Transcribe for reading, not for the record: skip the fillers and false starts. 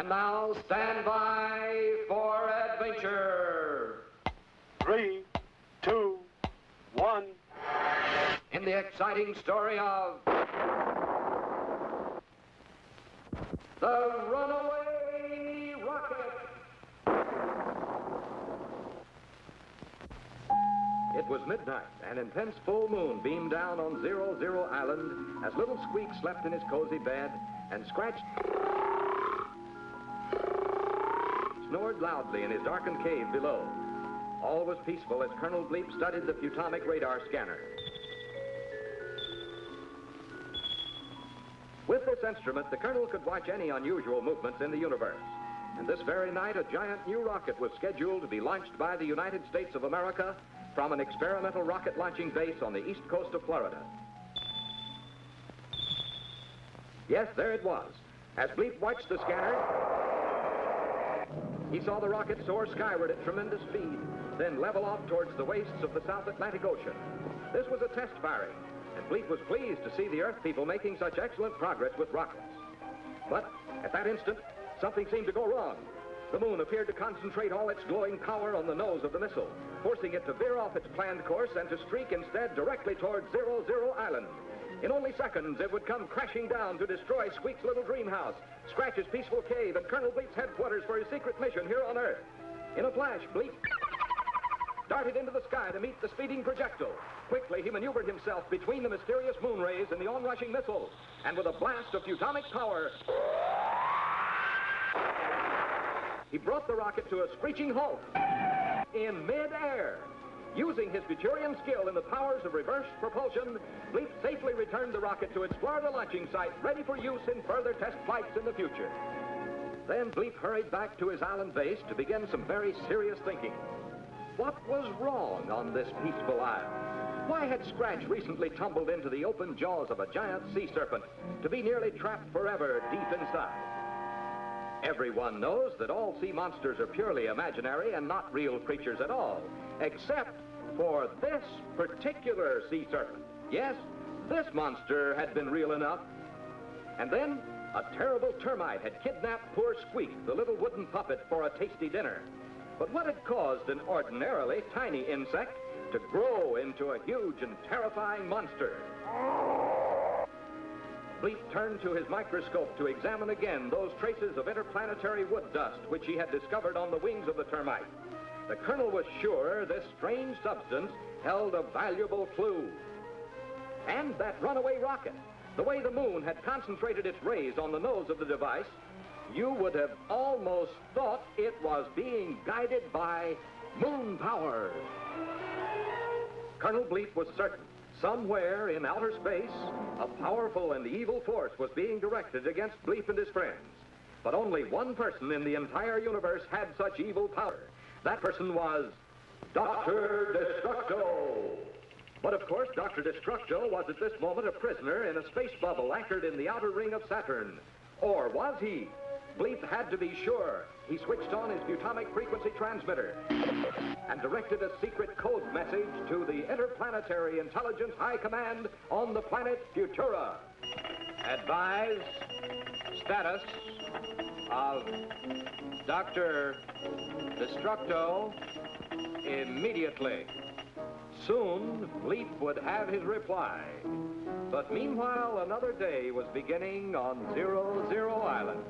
And now, stand by for adventure. 3, 2, 1. In the exciting story of the Runaway Rocket. It was midnight. An intense full moon beamed down on 00 Island as little Squeak slept in his cozy bed and Scratch snored loudly in his darkened cave below. All was peaceful as Col.Bleep studied the Futonic radar scanner. With this instrument, the Colonel could watch any unusual movements in the universe. And this very night, a giant new rocket was scheduled to be launched by the United States of America from an experimental rocket launching base on the east coast of Florida. Yes, there it was. As Bleep watched the scanner, he saw the rocket soar skyward at tremendous speed, then level off towards the wastes of the South Atlantic Ocean. This was a test firing, and Bleep was pleased to see the Earth people making such excellent progress with rockets. But at that instant, something seemed to go wrong. The moon appeared to concentrate all its glowing power on the nose of the missile, forcing it to veer off its planned course and to streak instead directly towards 00 Island. In only seconds, it would come crashing down to destroy Squeak's little dream house, Scratch's peaceful cave, and Col.Bleep's headquarters for his secret mission here on Earth. In a flash, Bleep darted into the sky to meet the speeding projectile. Quickly, he maneuvered himself between the mysterious moon rays and the onrushing missile, and with a blast of Futonic power, he brought the rocket to a screeching halt in mid-air. Using his Futurian skill in the powers of reverse propulsion, Bleep safely returned the rocket to its Florida launching site, ready for use in further test flights in the future. Then Bleep hurried back to his island base to begin some very serious thinking. What was wrong on this peaceful isle? Why had Scratch recently tumbled into the open jaws of a giant sea serpent to be nearly trapped forever deep inside? Everyone knows that all sea monsters are purely imaginary and not real creatures at all, except for this particular sea serpent. Yes, this monster had been real enough. And then a terrible termite had kidnapped poor Squeak, the little wooden puppet, for a tasty dinner. But what had caused an ordinarily tiny insect to grow into a huge and terrifying monster? Bleep turned to his microscope to examine again those traces of interplanetary wood dust which he had discovered on the wings of the termite. The Colonel was sure this strange substance held a valuable clue. And that runaway rocket, the way the moon had concentrated its rays on the nose of the device, you would have almost thought it was being guided by moon power. Col.Bleep was certain somewhere in outer space, a powerful and evil force was being directed against Bleep and his friends. But only one person in the entire universe had such evil power. That person was Dr. Destructo. But of course, Dr. Destructo was at this moment a prisoner in a space bubble anchored in the outer ring of Saturn. Or was he? Bleep had to be sure. He switched on his Futonic frequency transmitter and directed a secret code message to the Interplanetary Intelligence High Command on the planet Futura. Advise status of Dr. Destructo immediately. Soon, Bleep would have his reply. But meanwhile, another day was beginning on 00 Island.